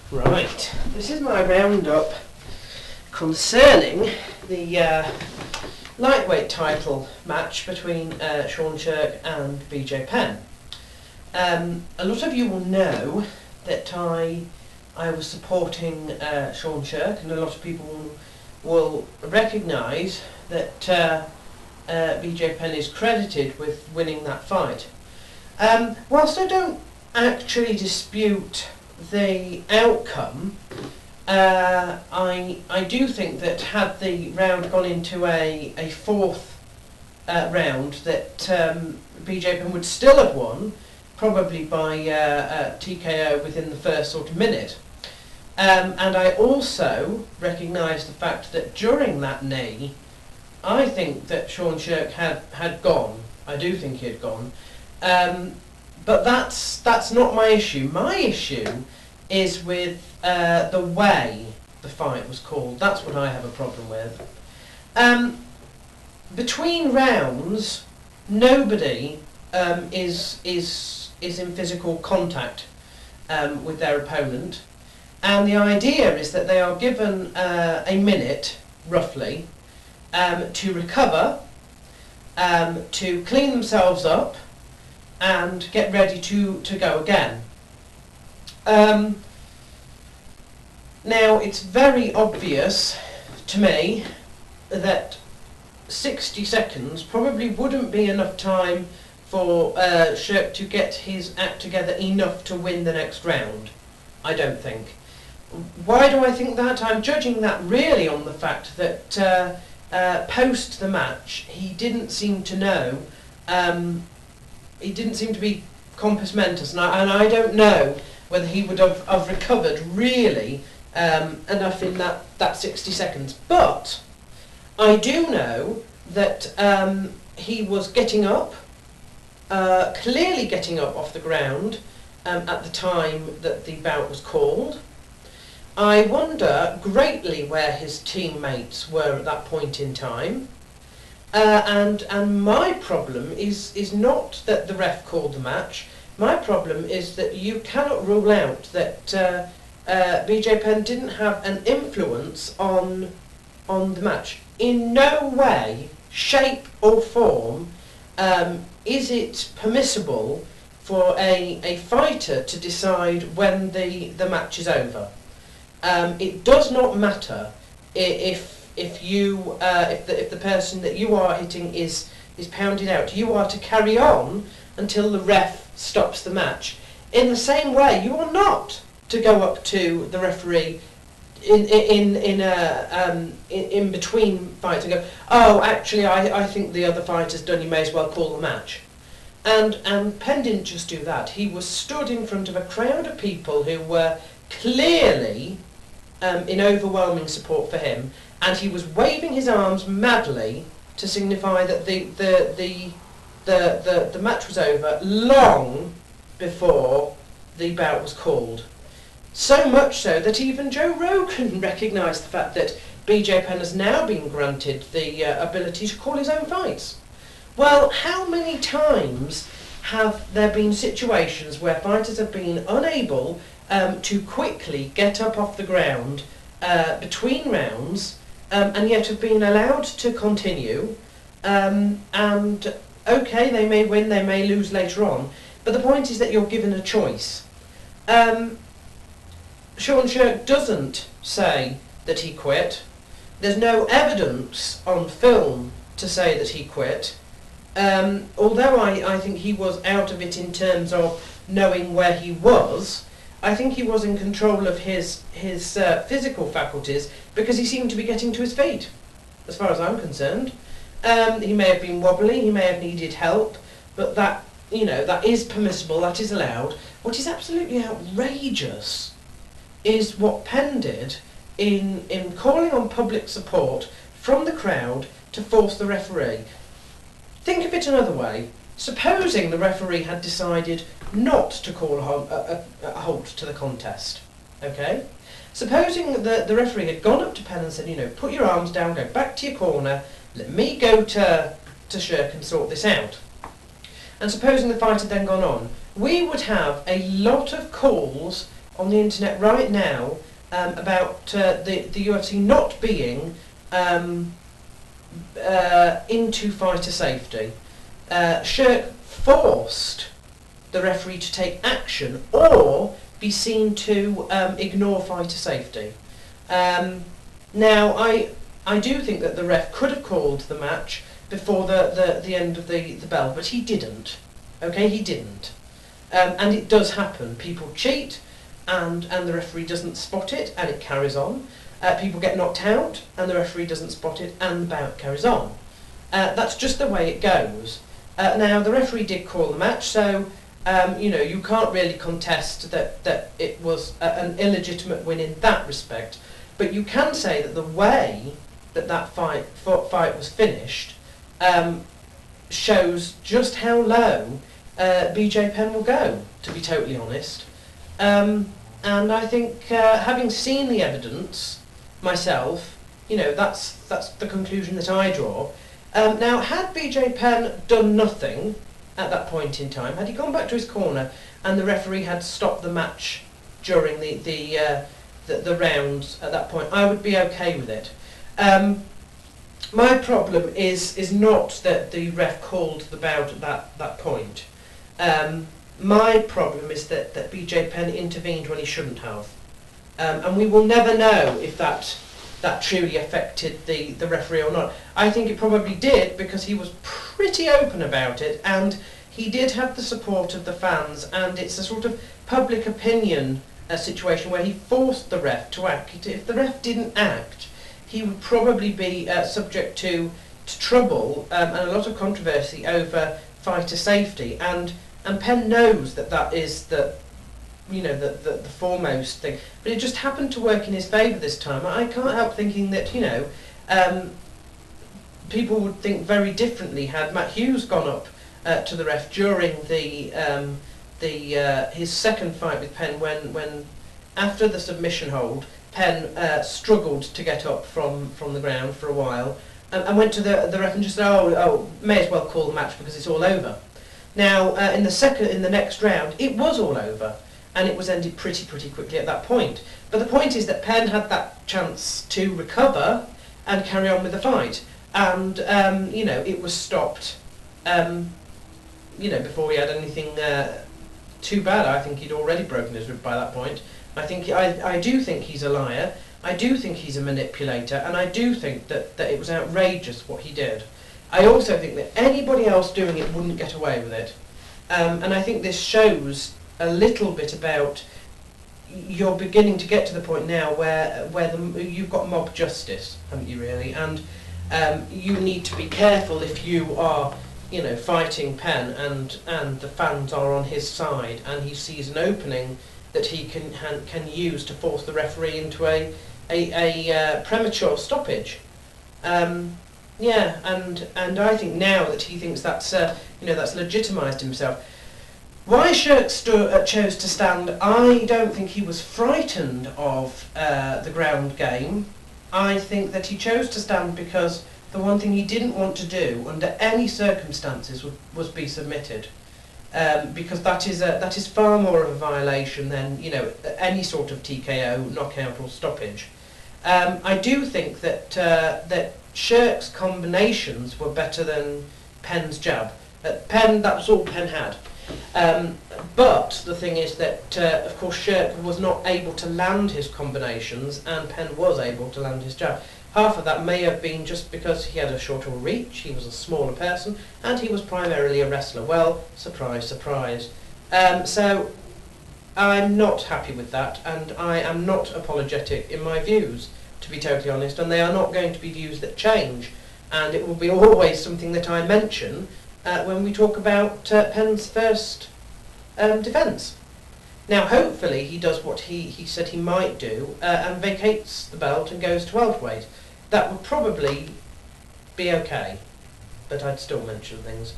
Right, this is my roundup concerning the lightweight title match between Sean Shirk and BJ Penn. A lot of you will know that I was supporting Sean Shirk, and a lot of people will recognise that BJ Penn is credited with winning that fight. Whilst I don't actually dispute the outcome, I do think that had the round gone into a fourth round, that BJ Penn would still have won, probably by TKO within the first sort of minute. And I also recognise the fact that during that knee, I think that Sean Shirk had gone. I do think he had gone. But that's not my issue. My issue is with the way the fight was called. That's what I have a problem with. Between rounds, nobody is in physical contact with their opponent, and the idea is that they are given a minute, roughly, to recover, to clean themselves up, and get ready to go again. Now, it's very obvious to me that 60 seconds probably wouldn't be enough time for Shirk to get his act together enough to win the next round. I don't think. Why do I think that? I'm judging that really on the fact that post the match he didn't seem to know. He didn't seem to be compos mentis, and I don't know whether he would have recovered really enough in that 60 seconds. But I do know that he was getting up, clearly getting up off the ground at the time that the bout was called. I wonder greatly where his teammates were at that point in time. And my problem is not that the ref called the match. My problem is that you cannot rule out that BJ Penn didn't have an influence on the match. In no way, shape or form is it permissible for a fighter to decide when the match is over. It does not matter if the person that you are hitting is pounded out. You are to carry on until the ref stops the match. In the same way, you are not to go up to the referee in between fights and go, oh, actually, I think the other fighter's done. You may as well call the match. And Penn didn't just do that. He was stood in front of a crowd of people who were clearly in overwhelming support for him, and he was waving his arms madly to signify that the match was over long before the bout was called. So much so that even Joe Rogan recognised the fact that BJ Penn has now been granted the ability to call his own fights. Well, how many times have there been situations where fighters have been unable to quickly get up off the ground between rounds, and yet have been allowed to continue, and okay, they may win, they may lose later on, but the point is that you're given a choice. Sean Shirk doesn't say that he quit. There's no evidence on film to say that he quit, although I think he was out of it in terms of knowing where he was. I think he was in control of his physical faculties, because he seemed to be getting to his feet, as far as I'm concerned. He may have been wobbly, he may have needed help, but that is permissible, that is allowed. What is absolutely outrageous is what Penn did in calling on public support from the crowd to force the referee. Think of it another way. Supposing the referee had decided not to call a halt to the contest, okay? Supposing the referee had gone up to Penn and said, put your arms down, go back to your corner, let me go to Shirk and sort this out. And supposing the fight had then gone on, we would have a lot of calls on the internet right now about the UFC not being into fighter safety. Shirk forced the referee to take action or be seen to ignore fighter safety. Now, I do think that the ref could have called the match before the end of the bell, but he didn't. Okay, he didn't. And it does happen. People cheat, and the referee doesn't spot it, and it carries on. People get knocked out, and the referee doesn't spot it, and the bout carries on. That's just the way it goes. Now, the referee did call the match, so you can't really contest that it was an illegitimate win in that respect. But you can say that the way that fight was finished shows just how low BJ Penn will go, to be totally honest. And I think, having seen the evidence myself, that's the conclusion that I draw. Now, had BJ Penn done nothing at that point in time, had he gone back to his corner and the referee had stopped the match during the rounds at that point, I would be okay with it. My problem is not that the ref called the bout at that point. My problem is that BJ Penn intervened when he shouldn't have. And we will never know if that truly affected the referee or not. I think it probably did, because he was pretty open about it, and he did have the support of the fans, and it's a sort of public opinion situation where he forced the ref to act. If the ref didn't act, he would probably be subject to trouble and a lot of controversy over fighter safety, and Penn knows that is the foremost thing. But it just happened to work in his favour this time. I can't help thinking that people would think very differently had Matt Hughes gone up to the ref during his second fight with Penn, when after the submission hold, Penn struggled to get up from the ground for a while, and went to the ref and just said, oh, may as well call the match because it's all over. Now, in the next round, it was all over, and it was ended pretty quickly at that point. But the point is that Penn had that chance to recover and carry on with the fight, and it was stopped. Before he had anything too bad. I think he'd already broken his rib by that point. I do think he's a liar. I do think he's a manipulator, and I do think that it was outrageous what he did. I also think that anybody else doing it wouldn't get away with it. And I think this shows a little bit about, you're beginning to get to the point now where you've got mob justice, haven't you, really? And you need to be careful if you are fighting Penn and the fans are on his side, and he sees an opening that he can use to force the referee into a premature stoppage. And I think now that he thinks that's legitimised himself. Why Shirk chose to stand, I don't think he was frightened of the ground game. I think that he chose to stand because the one thing he didn't want to do under any circumstances was be submitted, because that is far more of a violation than any sort of TKO, knockout or stoppage. I do think that Shirk's combinations were better than Penn's jab. Penn, that was all Penn had. But the thing is that, of course, Shirk was not able to land his combinations, and Penn was able to land his jab. Half of that may have been just because he had a shorter reach, he was a smaller person, and he was primarily a wrestler. Well, surprise, surprise. So I'm not happy with that, and I am not apologetic in my views, to be totally honest, and they are not going to be views that change, and it will be always something that I mention when we talk about Penn's first defence. Now, hopefully he does what he said he might do and vacates the belt and goes to welterweight. That would probably be okay, but I'd still mention things.